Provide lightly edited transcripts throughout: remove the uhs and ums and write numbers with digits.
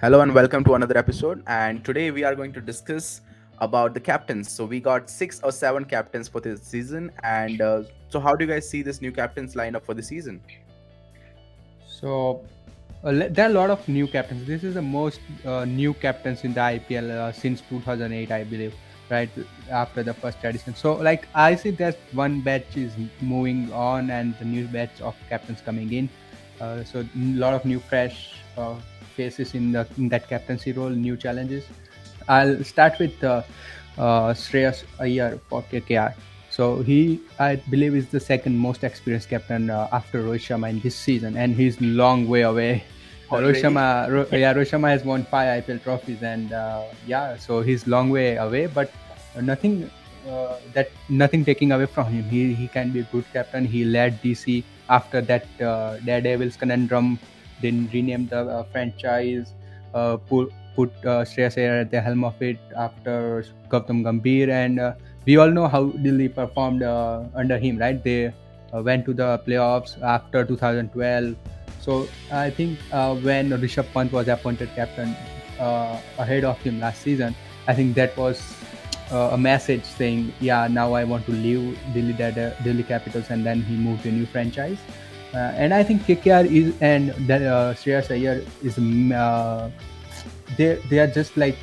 Hello and welcome to another episode. And today we are going to discuss about the captains. So we got 6 or 7 captains for this season. And how do you guys see this new captains lineup for the season? So there are a lot of new captains. This is the most new captains in the IPL since 2008, I believe, right after the first edition. So like I see that one batch is moving on and the new batch of captains coming in. So a lot of new fresh faces in that captaincy role, new challenges. I'll start with Shreyas Iyer for KKR. So he, I believe, is the second most experienced captain after Rohit Sharma in this season, and he's long way away. Already? Rohit Sharma has won 5 IPL trophies, and so he's long way away. But nothing taking away from him. He can be a good captain. He led DC after that Daredevil's conundrum. Then renamed the franchise. Put Shreyas Iyer at the helm of it after Gautam Gambhir, and we all know how Delhi performed under him, right? They went to the playoffs after 2012. So I think when Rishab Panth was appointed captain ahead of him last season, I think that was a message saying, yeah, now I want to leave Delhi Capitals, and then he moved to a new franchise. And I think KKR is and Shreyas Iyer is they are just like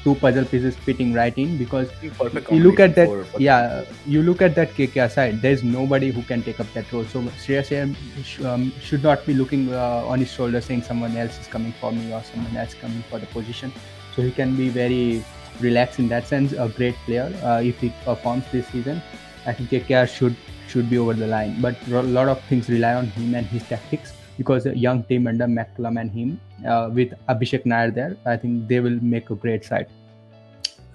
two puzzle pieces fitting right in, because Perfect you look combination at that, for the team. yeah, you look at that KKR side, there's nobody who can take up that role. So Shreyas Iyer should not be looking on his shoulder saying someone else is coming for me or someone else coming for the position. So he can be very relaxed in that sense. A great player if he performs this season. I think KKR should be over the line, but a lot of things rely on him and his tactics, because a young team under McCullum and him with Abhishek Nair there, I think they will make a great side.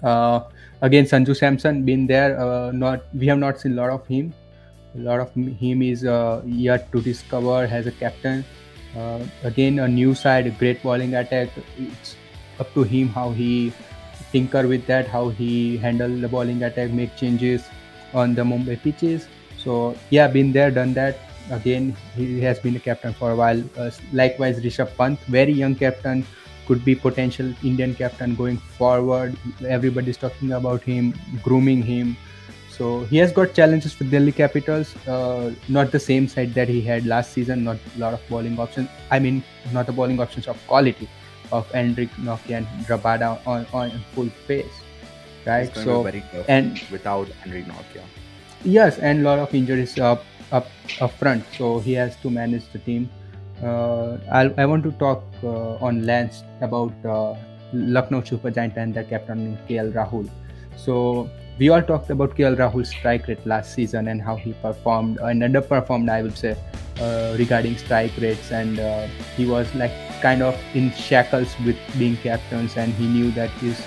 Uh, Again, Sanju Samson been there. Not we have not seen a lot of him. A lot of him is yet to discover as a captain. Again, a new side, a great bowling attack. It's up to him how he tinker with that, how he handle the bowling attack, make changes on the Mumbai pitches. So yeah, been there, done that. Again, he has been a captain for a while. Likewise, Rishabh Pant, very young captain, could be potential Indian captain going forward. Everybody's talking about him, grooming him. So he has got challenges with Delhi Capitals. Not the same side that he had last season. Not a lot of bowling options. I mean, not the bowling options of quality of Endrick, Nokia, and Rabada on full pace, It's right? going to be So very tough and without Henry Nokia. yes, and a lot of injuries up front. So he has to manage the team. I want to talk on Lance about Lucknow Super Giant and their captain KL Rahul. So we all talked about KL Rahul's strike rate last season and how he performed and underperformed, I would say, regarding strike rates, and he was like kind of in shackles with being captains, and he knew that his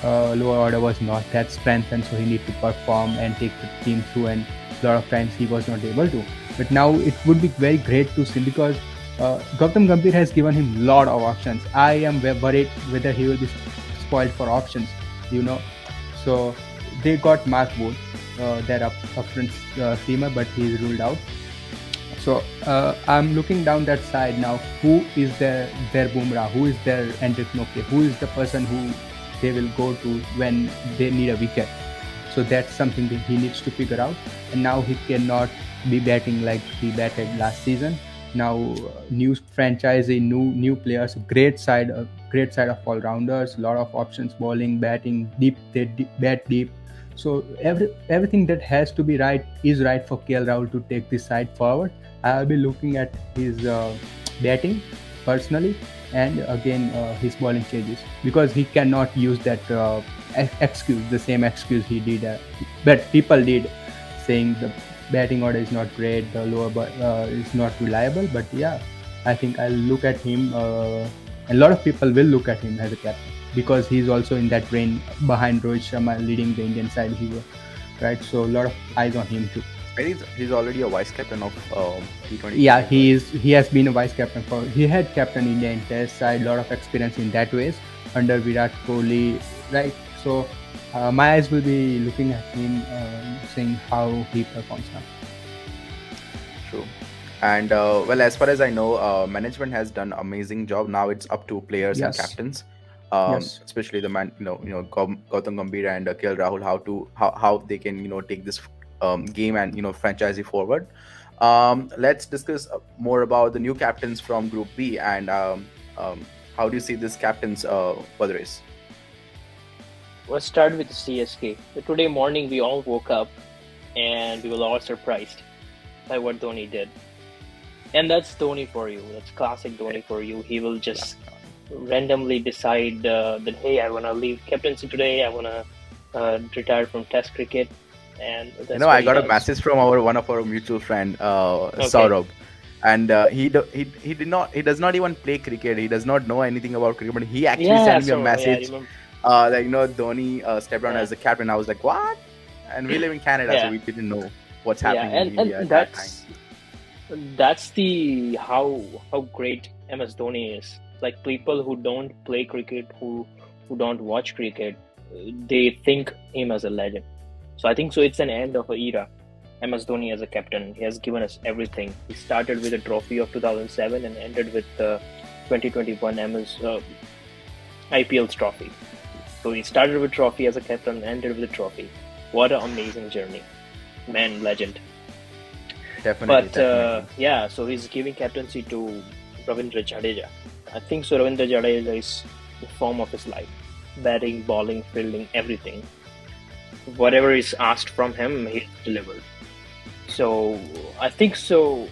lower order was not that strengthened, so he needed to perform and take the team through, and a lot of times he was not able to. But now it would be very great to see, because Gautam Gambhir has given him a lot of options. I am worried whether he will be spoiled for options, you know. So they got Mark Wood, their upfront seamer, but he is ruled out. So I'm looking down that side now. Who is their Bumrah? Who is their Hendrik Nokia? Who is the person who they will go to when they need a wicket? So that's something that he needs to figure out. And now he cannot be batting like he batted last season. Now new franchise, new players, great side of all rounders, a lot of options, bowling, batting, deep, they bat deep. So everything that has to be right is right for KL Rahul to take this side forward. I'll be looking at his batting personally, and again his bowling changes, because he cannot use that excuse, the same excuse he did, but people did, saying the batting order is not great, the lower is not reliable. But yeah, I think I'll look at him. A lot of people will look at him as a captain, because he's also in that reign behind Rohit Sharma leading the Indian side. Right, so a lot of eyes on him too. I think he's already a vice captain of Yeah, T20 cricket, he right? is. He has been a vice captain for. He had captain India in Test side. A lot of experience in that ways under Virat Kohli, right? So my eyes will be looking at him, seeing how he performs now. True. And well, as far as I know, management has done amazing job. Now it's up to players and Yes. captains, Yes. especially the man, Gautam Gambhir and KL Rahul, how they can take this game and franchise forward. Let's discuss more about the new captains from Group B, and how do you see this captains for the race? Let's start with the CSK. So today morning we all woke up and we were all surprised by what Dhoni did. And that's Dhoni for you. That's classic Dhoni for you. He will just randomly decide that, hey, I want to leave captaincy today. I want to retire from Test cricket, and that's what I he got a does. message from our one of our mutual friend, Okay. Saurabh, and he does not even play cricket. He does not know anything about cricket, but he actually Yeah. sent me a So yeah, I message, remember. like Dhoni stepped down Yeah. as the captain. I was like, what? And we live in Canada, so Yeah. we didn't know what's Yeah. happening in India And at that time. that's the how great MS Dhoni is. Like people who don't play cricket, who don't watch cricket, they think him as a legend. So I think so. It's an end of an era. MS Dhoni as a captain, he has given us everything. He started with a trophy of 2007 and ended with the 2021 MS IPL's trophy. So he started with trophy as a captain, ended with a trophy. What an amazing journey, man, legend. Definitely, But definitely. yeah, so he's giving captaincy to Ravindra Jadeja. I think so. Ravindra Jadeja is the form of his life: batting, bowling, fielding, everything. Whatever is asked from him, he delivered. So I think so.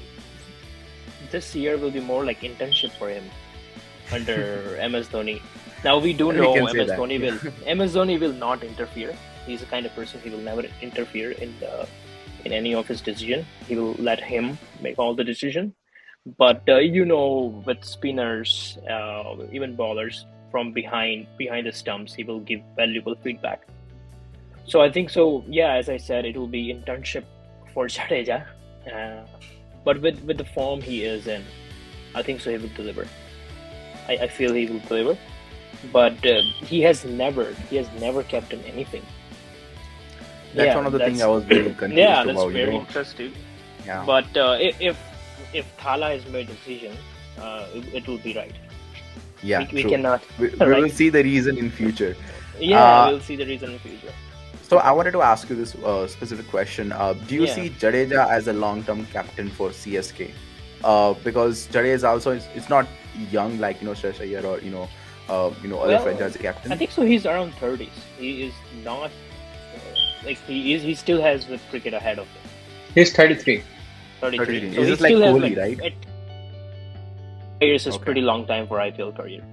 This year will be more like internship for him under MS Dhoni. Now we do We can know say MS that. Dhoni will MS Dhoni will not interfere. He's the kind of person he will never interfere in any of his decision. He will let him make all the decision. But with spinners, even bowlers from behind the stumps, he will give valuable feedback. So I think so. Yeah, as I said, it will be internship for Jadeja, uh, but with the form he is in, I think so he will deliver. I feel he will deliver, but he has never captained anything. That's Yeah, one of the things I that's was very confused yeah, that's about. very interesting. Yeah, But if Thala has made a decision, it will be right. yeah, We true. cannot We will right. see the reason in future. Yeah, Uh, we'll see the reason in future. So I wanted to ask you this specific question. Do you Yeah. see Jadeja as a long-term captain for CSK? Because Jadeja is also it's not young like Shreyas Iyer or other Well, franchise I captain. think so. He's around 30s. He is not like he is. He still has the cricket ahead of him. He's 33. 33. 33. So Is he this like still has Kohli, like right? 8 years is Okay, pretty long time for IPL career.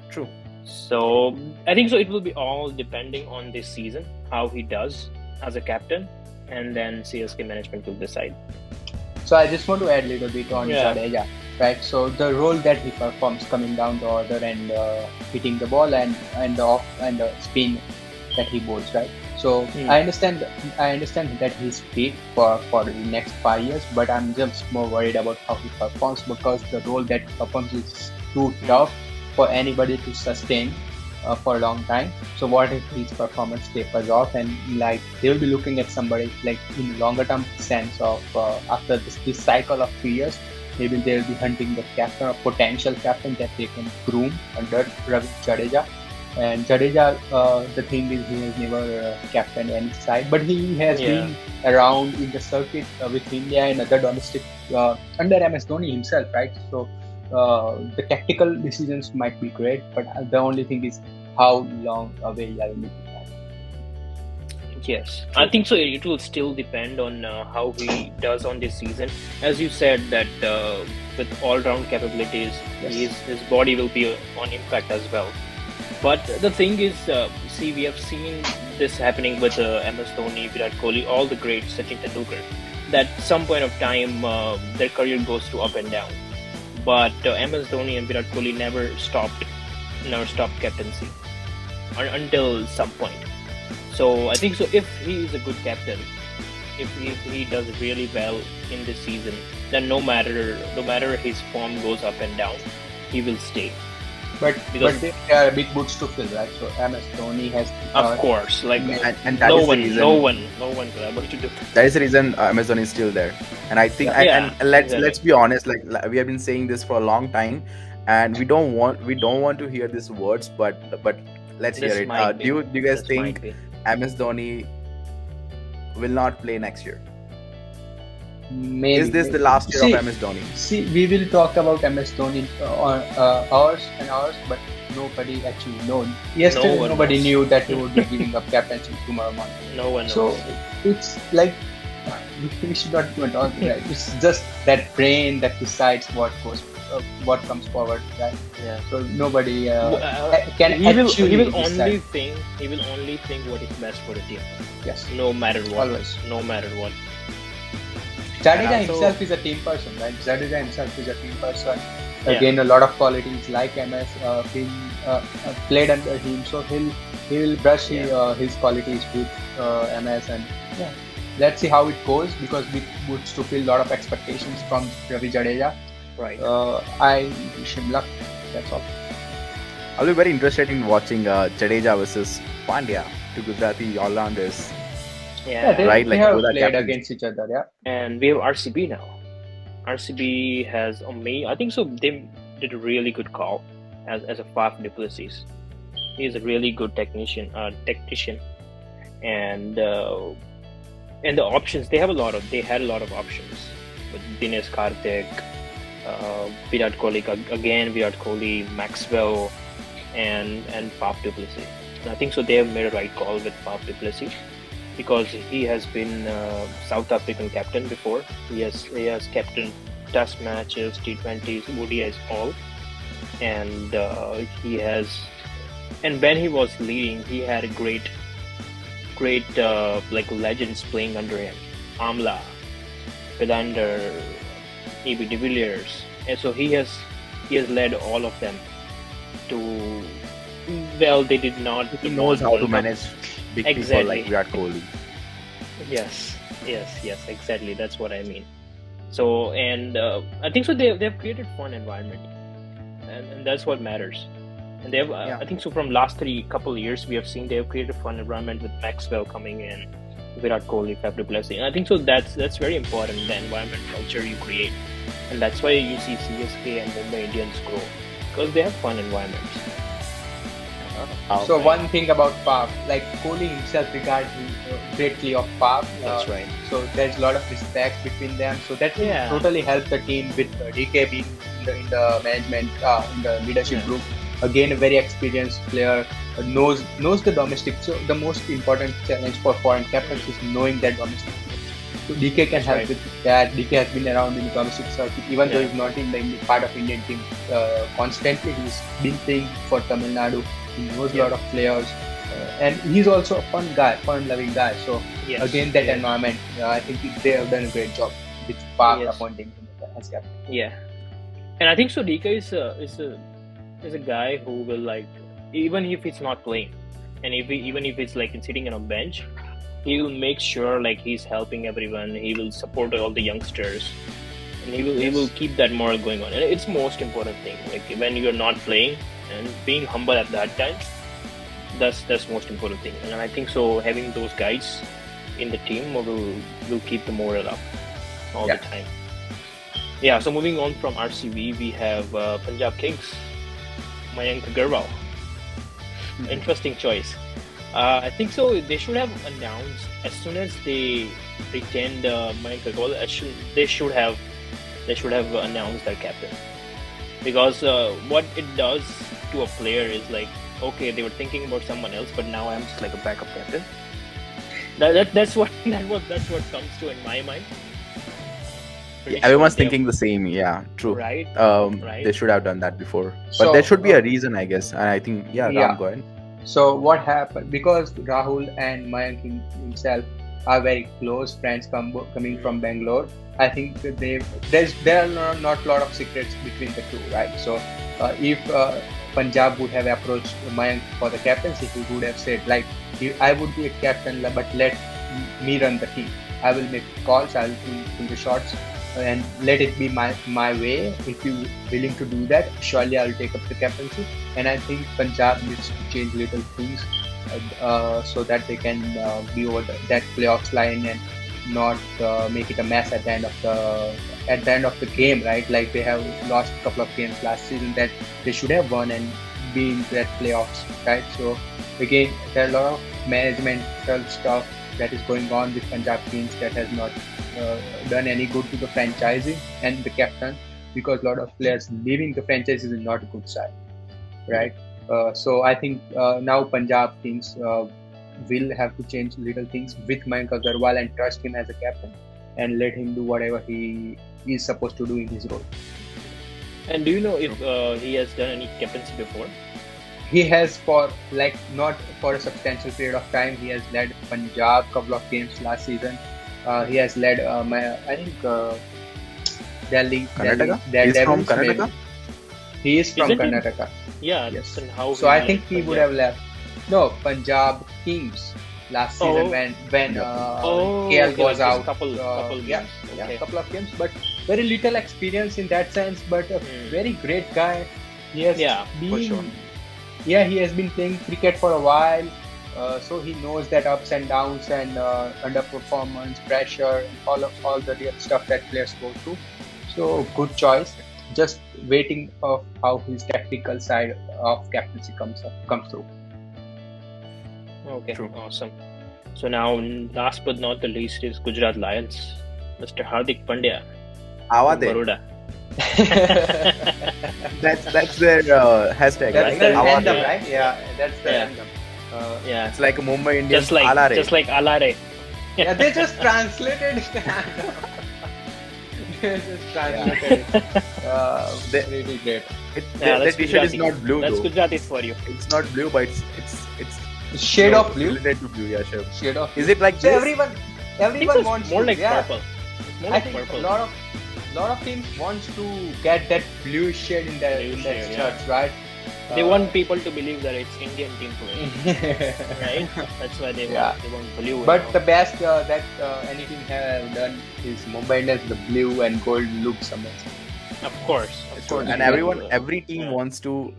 true. So I think so. It will be all depending on this season how he does as a captain, and then CSK management will decide. So I just want to add a little bit on Yeah. Jadeja, right? So the role that he performs coming down the order and hitting the ball and the off and the spin that he bowls, right? So Hmm. I understand that he's fit for the next 5 years, but I'm just more worried about how he performs because the role that he performs is too tough for anybody to sustain for a long time. So what if his performance tapers off and like they'll be looking at somebody like in longer term sense of after this cycle of 3 years, maybe they'll be hunting the captain or potential captain that they can groom under Ravi Jadeja. And Jadeja, the thing is, he has never captained any side, but he has Yeah. been around in the circuit with India and other domestic under MS Dhoni himself, right? So the tactical decisions might be great, but the only thing is how long away are you looking at? Yes, I True. think so. It will still depend on how he does on this season. As you said, that with all-round capabilities, Yes. his body will be on impact as well. But the thing is, see, we have seen this happening with MS Dhoni, Virat Kohli, all the greats, Sachin Tendulkar. That some point of time, their career goes to up and down. But MS Dhoni and Virat Kohli never stopped captaincy until some point. So I think so. If he is a good captain, if he does really well in this season, then no matter his form goes up and down, he will stay. because But they are big boots to fill, right? So MS Dhoni has of course, like made, And that is the reason. no one could able to do. That is the reason Amazon is still there. And I think, yeah. and let's Exactly. be honest, like we have been saying this for a long time, and we don't want to hear these words, but let's hear This it. might be. Do you guys This might think be. MS Dhoni will not play next year? Maybe. Is this the last year of MS Dhoni? See, we will talk about MS Dhoni on hours and hours, but nobody actually knows. Yesterday, one nobody knows. knew that he would be giving up captaincy tomorrow morning. No one knows. So it's like we should not even talk. Right? It's just that brain that decides what comes forward. Right? Yeah. So nobody can he will actually only decide. think what is best for the team, Yes, no matter what. always. No matter what. Jadeja And also- himself is a team person, right? Jadeja himself is a team person. Yeah. Again, a lot of qualities like MS been played under him, so he will brush his qualities with MS, and yeah, let's see how it goes, because we would to feel a lot of expectations from Ravi Jadeja. Right. I wish him luck. That's all. I'll be very interested in watching Jadeja versus Pandya, two Gujarati all-rounders. Yeah. Right, They like have both are played captains. against each other. Yeah. And we have RCB now. RCB has I think so. They did a really good call as a Faf du Plessis. He's a really good technician, and the options they had a lot of options with Dinesh Karthik, Virat Kohli again, Virat Kohli, Maxwell, and Faf du Plessis. And I think so. They have made a right call with Faf du Plessis, because he has been South African captain before. He has captained Test matches, T20s, ODIs, all, and he has. And when he was leading, he had a great like legends playing under him, Amla, Pedander, AB de Villiers, and so he has led all of them to. Well, they did not. He knows how to manage big people Exactly. like Virat Kohli. Yes, exactly. That's what I mean. So, and I think so. They've created fun environment, and that's what matters. And they have, Yeah. I think so. From last couple years, we have seen they have created fun environment with Maxwell coming in, Virat Kohli, Faf du Plessis, and I think so. That's very important. The environment culture you create, and that's why you see CSK and Mumbai Indians grow, because they have fun environments. So one thing about Faf, like Kohli himself regards greatly of Faf. That's right. So there's a lot of respect between them. So that will Yeah. totally help the team with DK being in the management, in the leadership Yeah. group. Again, a very experienced player, knows the domestic. So the most important challenge for foreign captains is knowing that domestic. So DK can That's help right. with that. DK has been around in the domestic circuit, even though Yeah. he's not in the part of Indian team constantly. He's been playing for Tamil Nadu. He knows a lot of players, and he's also a fun-loving guy. So Yes. again, that Yes. environment, I think they have done a great job with Park Yes. appointing him as captain. Yeah, and I think so. DK is a guy who will, like, even if he's not playing, and even if it's like sitting on a bench, he will make sure like he's helping everyone. He will support all the youngsters, and he will keep that moral going on. And it's most important thing. Like when you're not playing and being humble at that time, that's most important thing. And I think so. Having those guys in the team will keep the morale up all the time. Yeah, so moving on from RCB, we have Punjab Kings, Mayank Agarwal. Interesting choice. I think so. They should have announced as soon as they retained Mayank Agarwal. They should have announced their captain, because what it does to a player is like, okay, they were thinking about someone else, but now I'm just like a backup captain. That's what comes to in my mind. Pretty sure Everyone's they thinking the same. Yeah, true. Right. They should have done that before, but So, there should be a reason, I guess. And I think, Ram, go ahead. So what happened, because Rahul and Mayank himself are very close friends coming from Bangalore. I think that there are not a lot of secrets between the two, right? So if Punjab would have approached Mayank for the captaincy, he would have said like, I would be a captain, but let me run the team. I will make calls, I will pull the shots. and let it be my way. If you willing to do that, surely I'll take up the captaincy. And I think Punjab needs to change little things so that they can be over that playoffs line and not make it a mess at the end of the game, right? Like they have lost a couple of games last season that they should have won and be in that playoffs, right? So again, there are a lot of managemental stuff that is going on with Punjab teams that has not done any good to the franchising and the captain, because a lot of players leaving the franchise is not a good sign, right? So I think now Punjab teams will have to change little things with Mayank Agarwal and trust him as a captain and let him do whatever he is supposed to do in his role. And do you know if he has done any captaincy before? He has, for like not for a substantial period of time, he has led Punjab couple of games last season. He has led I think Delhi Karnataka? Delhi, He's from Devils, Karnataka? maybe. He is from Isn't he? Karnataka. Yeah. Yes. Then how So I led think he would Punjab? have left. No, Punjab Kings last season Oh. when KL okay, was like just out. couple Yeah, games. yeah, Okay. couple of games, but very little experience in that sense. But a very great guy. He has Yeah, been, for sure. yeah, he has been playing cricket for a while, so he knows that ups and downs and underperformance, pressure, and all the real stuff that players go through. So good choice. Just waiting of how his tactical side of captaincy comes through. Okay. True. Awesome. So now, last but not the least, is Gujarat Lions, Mr. Hardik Pandya Awa from de. Baroda. That's their hashtag, That's right? the Awa anthem, de. right? Yeah, that's the Yeah. anthem. Yeah. It's like a Mumbai Indians Just like Alare. Alare. Yeah, they just translated the anthem. They just translated it. They- Really great. Yeah, That that's t-shirt is Gujarati. not blue That's though. Gujarati for you. It's not blue, but it's Shade you know, of blue. related to blue. Yeah, sure. Shade of Is it like So this? everyone I think wants it's more to, like yeah. purple. It's more I like think purple. a lot of teams wants to get that blue shade in their Blue shade, yeah. shirts, right? They want people to believe that it's Indian team playing, right? That's why they Yeah. want blue. and But all. the best that any team have done is Mumbai Indians. The blue and gold looks amazing. Of course. And Yeah. every team wants to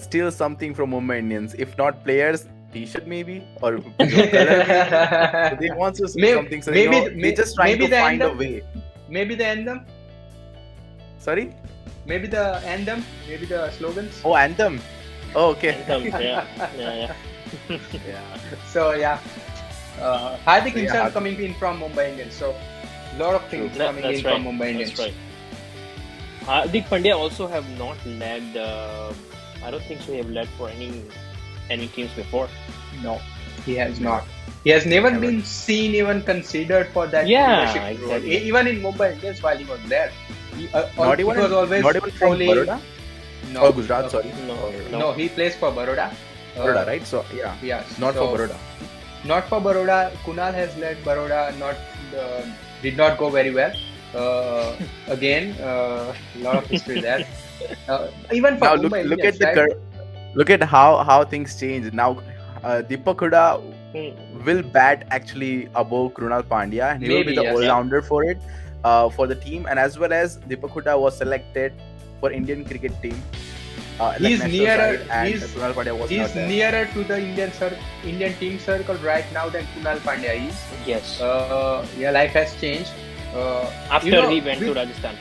steal something from Mumbai Indians. If not players, t-shirt maybe, or color maybe. So they want to steal something. So they just trying maybe to the find a anthem. way. Maybe the anthem, Sorry? maybe the anthem, maybe the slogans. Oh, anthem. Oh, okay. Anthem, yeah. Yeah. So yeah, Hardik So, yeah, himself Hardik. coming in from Mumbai Indians. So lot of things That- coming that's in right. from Mumbai Indians. That's right. Hardik Pandya also have not led. I don't think so. He have led for any teams before. No, he has not. He has never Never. been seen, even considered for that Yeah, leadership role. exactly. Even in Mumbai Indians while he was there. Not it even was always not even from only- Baroda No, or Gujarat. Sorry. No, he plays for Baroda. Baroda, right? So yeah, Yeah, not so, for Baroda. Not for Baroda. Kunal has led Baroda. Did not go very well. Again, a lot of history there. Even for Now Mumbai look Indians, at the right? look at how things change. Now Deepak Huda will bat actually above Krunal Pandya, and he will Maybe, be the yes. all-rounder for it, for the team, and as well as Deepak Huda was selected for Indian cricket team. He's national nearer- side, and he's- Krunal Pandya was He's not there. nearer to the Indian team circle right now than Kunal Pandya is. Yes. Yeah, life has changed. After you know, he went to with- Rajasthan.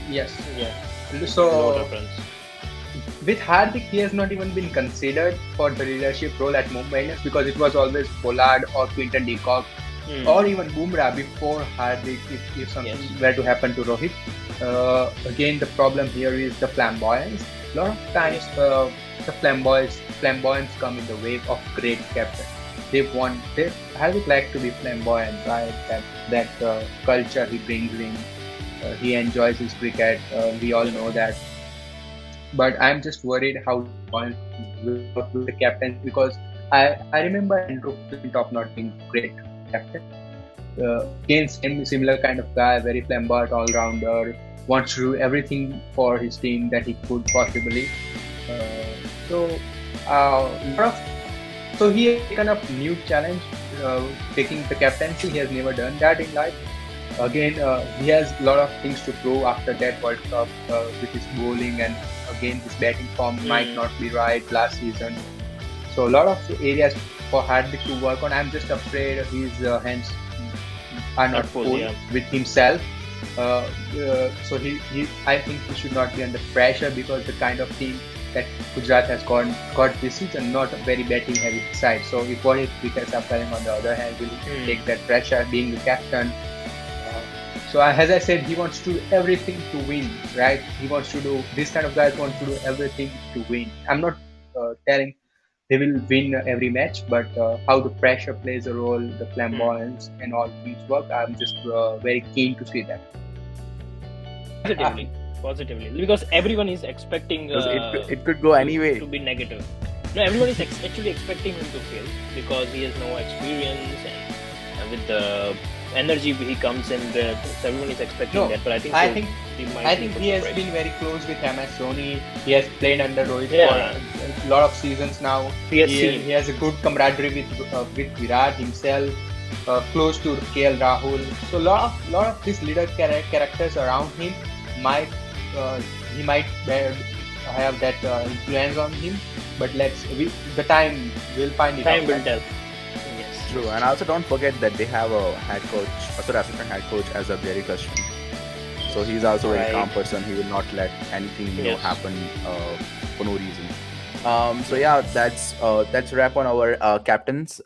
Yes. Yeah. No So difference. with Hardik, he has not even been considered for the leadership role at Mumbai Indians because it was always Pollard or Quinton de Kock or even Bumrah before Hardik if something Yes. were to happen to Rohit. Again, the problem here is the flamboyance. A lot of times the flamboyance come in the way of great captain. Hardik like to be flamboyant, right? That culture he brings in. He enjoys his cricket. We all know that. But I'm just worried how point with the captain because I remember Andrew Flintoff not being great captain. Again, similar kind of guy, very flamboyant all-rounder, wants to do everything for his team that he could possibly. So he has taken up new challenge, taking the captaincy. He has never done that in life. Again, he has a lot of things to prove after that World Cup with his bowling, and again his batting form might Mm, not be right last season. So a lot of areas for Hardik to work on. I'm just afraid his hands are not not full, full yeah. with himself. So I think he should not be under pressure, because the kind of team that Gujarat has got this season, not a very batting heavy side. So if what if wickets are falling on the other hand, will he Mm, take that pressure being the captain? As I said, he wants to do everything to win, right? He wants to do this kind of guys want to do everything to win. I'm not telling they will win every match, but how the pressure plays a role, the mm. flamboyance and all things work. I'm just very keen to see that. And Positively, positively, because everyone is expecting Because it could go anyway. to be negative. No, everyone is actually expecting him to fail because he has no experience, and with the energy he comes in with, so everyone is expecting no, that. But I think I so. think He might I be think able he to has break. been very close with MS Dhoni. He has played under Rohit Yeah, for a lot of seasons now. he has seen. He has a good camaraderie with Virat himself, close to KL Rahul. So lot of these leader characters around him might uh, he might have that influence on him. But the time will find it Time out. will Right? tell. Yes. True, and also don't forget that they have a head coach, assistant head coach as a very Ashwin. So he's also a very calm Right. person. He will not let anything Yes. happen for no reason. So yeah, that's a wrap on our captains.